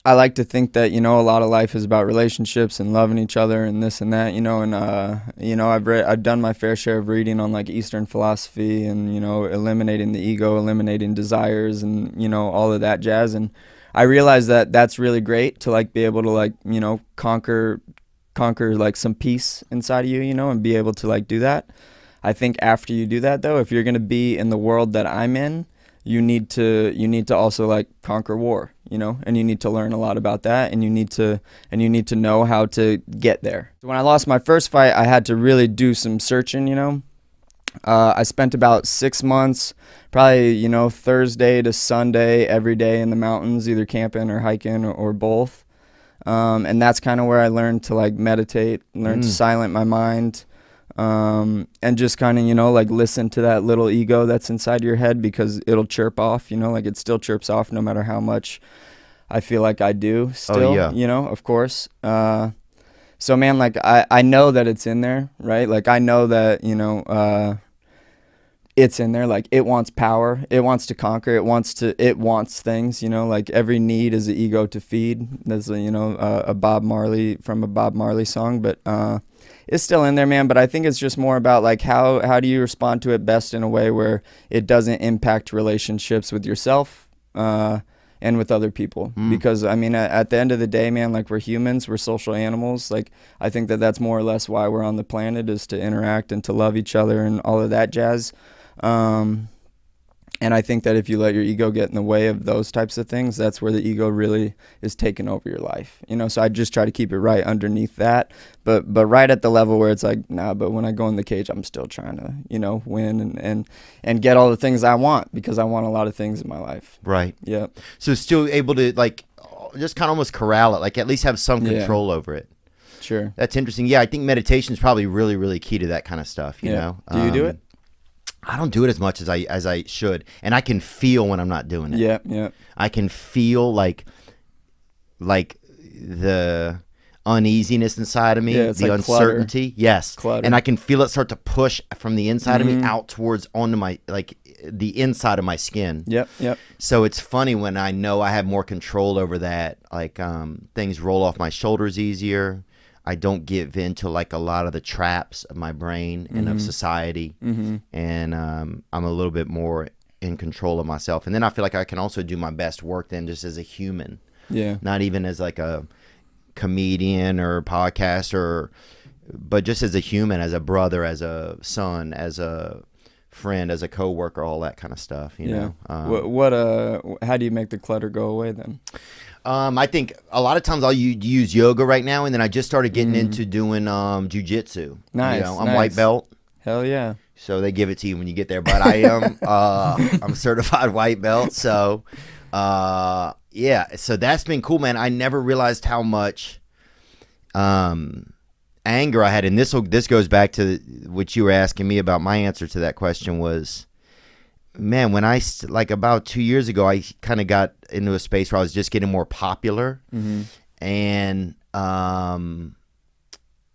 I like to think that, a lot of life is about relationships and loving each other and this and that, and I've done my fair share of reading on like Eastern philosophy and, eliminating the ego, eliminating desires and, all of that jazz. And I realize that that's really great to like be able to like, conquer like some peace inside of you, and be able to like do that. I think after you do that though, if you're going to be in the world that I'm in, you need to also like conquer war, and you need to learn a lot about that, and you need to know how to get there. So when I lost my first fight, I had to really do some searching, I spent about 6 months, probably, Thursday to Sunday, every day in the mountains, either camping or hiking or both. And that's kind of where I learned to like meditate, learn to silence my mind, and just kind of, like listen to that little ego that's inside your head, because it'll chirp off, like it still chirps off no matter how much I feel like I do still, of course. So man, like I know that it's in there, right? Like I know that, it's in there. Like it wants power, it wants to conquer, it wants things, like every need is an ego to feed. There's a Bob Marley song, but it's still in there, man. But I think it's just more about like how do you respond to it best in a way where it doesn't impact relationships with yourself and with other people. Because I mean, at the end of the day, man, like we're humans, we're social animals. Like I think that that's more or less why we're on the planet, is to interact and to love each other and all of that jazz. And I think that if you let your ego get in the way of those types of things, that's where the ego really is taking over your life. So I just try to keep it right underneath that, but right at the level where it's like, nah, but when I go in the cage, I'm still trying to, win and get all the things I want, because I want a lot of things in my life. Right. Yeah. So still able to like just kind of almost corral it, like at least have some control over it. Sure. That's interesting. Yeah. I think meditation is probably really, really key to that kind of stuff, you know? Do you do it? I don't do it as much as I should, and I can feel when I'm not doing it. Yeah. I can feel like the uneasiness inside of me, the like uncertainty. clutter. Yes, Clutter. and I can feel it start to push from the inside of me out towards onto my the inside of my skin. Yep. So it's funny when I know I have more control over that. Like things roll off my shoulders easier. I don't give in to like a lot of the traps of my brain and of society, and I'm a little bit more in control of myself. And then I feel like I can also do my best work then just as a human, not even as like a comedian or podcaster, but just as a human, as a brother, as a son, as a friend, as a coworker, all that kind of stuff. You know. How do you make the clutter go away then? I think a lot of times I'll use yoga right now, and then I just started getting into doing jujitsu. Nice. I'm white belt. Hell yeah. So they give it to you when you get there, but I am I'm certified white belt. So yeah, so that's been cool, man. I never realized how much anger I had, and this goes back to what you were asking me about. My answer to that question was, man, when I like about 2 years ago, I kind of got into a space where I was just getting more popular, and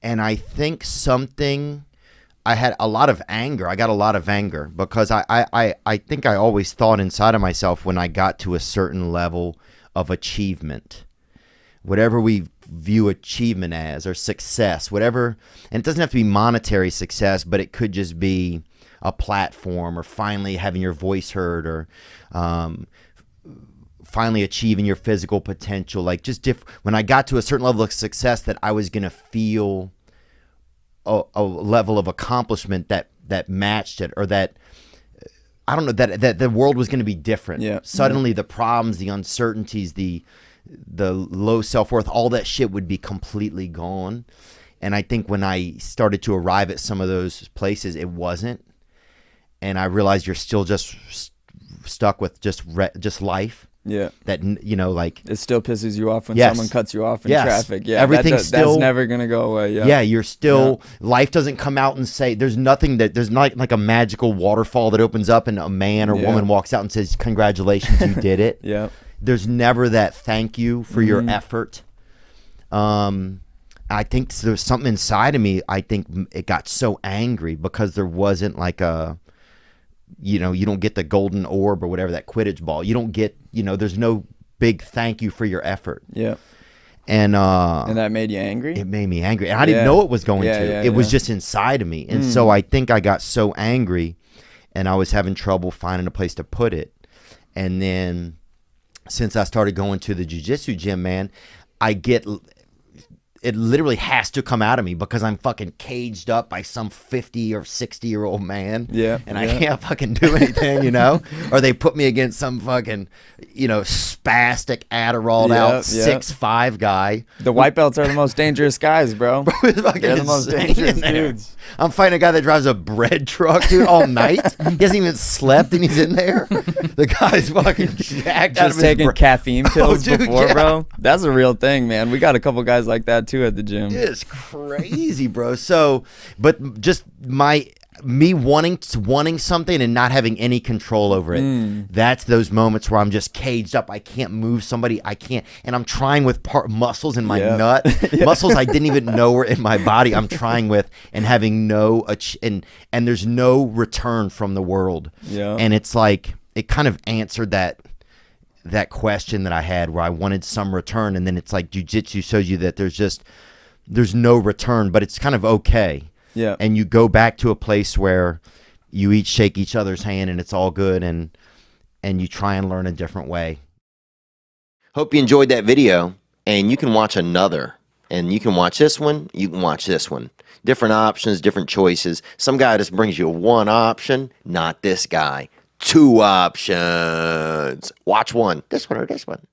I think I had a lot of anger. I got a lot of anger because I think I always thought inside of myself, when I got to a certain level of achievement, whatever we view achievement as, or success, whatever, and it doesn't have to be monetary success, but it could just be a platform, or finally having your voice heard, or finally achieving your physical potential. Like just when I got to a certain level of success, that I was going to feel a level of accomplishment that matched it, or that, I don't know, that the world was going to be different. Yeah. Suddenly the problems, the uncertainties, the low self-worth, all that shit would be completely gone. And I think when I started to arrive at some of those places, it wasn't. And I realized you're still just stuck with just life. Yeah. That, like, it still pisses you off when Yes. someone cuts you off in Yes. traffic. Yeah. Everything's that's still never going to go away. Yeah. Yeah, you're still, life doesn't come out and say, there's not like a magical waterfall that opens up and a man or woman walks out and says, congratulations, you did it. Yeah. There's never that thank you for your effort. I think there's something inside of me. I think it got so angry because there wasn't like you don't get the golden orb or whatever, that Quidditch ball. You don't get, there's no big thank you for your effort. Yeah. And that made you angry? It made me angry. And I didn't know it was going to. It was just inside of me. And so I think I got so angry and I was having trouble finding a place to put it. And then since I started going to the jiu-jitsu gym, man, it literally has to come out of me because I'm fucking caged up by some 50 or 60-year-old man. Yeah. And I can't fucking do anything, you know? Or they put me against some fucking, you know, spastic Adderall out 6'5" guy. The white belts are the most dangerous guys, bro. They're the most dangerous dudes. I'm fighting a guy that drives a bread truck, dude, all night. He hasn't even slept and he's in there. The guy's fucking jacked out of his taking caffeine pills dude, before, bro. That's a real thing, man. We got a couple guys like that too at the gym. It's crazy, bro. So, but just me wanting something and not having any control over it. That's those moments where I'm just caged up. I can't move somebody. I can't, and I'm trying with muscles in my nut, muscles I didn't even know were in my body. I'm trying with and having and there's no return from the world. Yeah, and it's like it kind of answered that question that I had where I wanted some return, and then it's like jiu-jitsu shows you that there's no return, but it's kind of okay. Yeah. And you go back to a place where you each shake each other's hand and it's all good, and you try and learn a different way. Hope you enjoyed that video, and you can watch another. And you can watch this one, you can watch this one. Different options, different choices. Some guy just brings you one option, not this guy. 2 options. Watch one, this one or this one.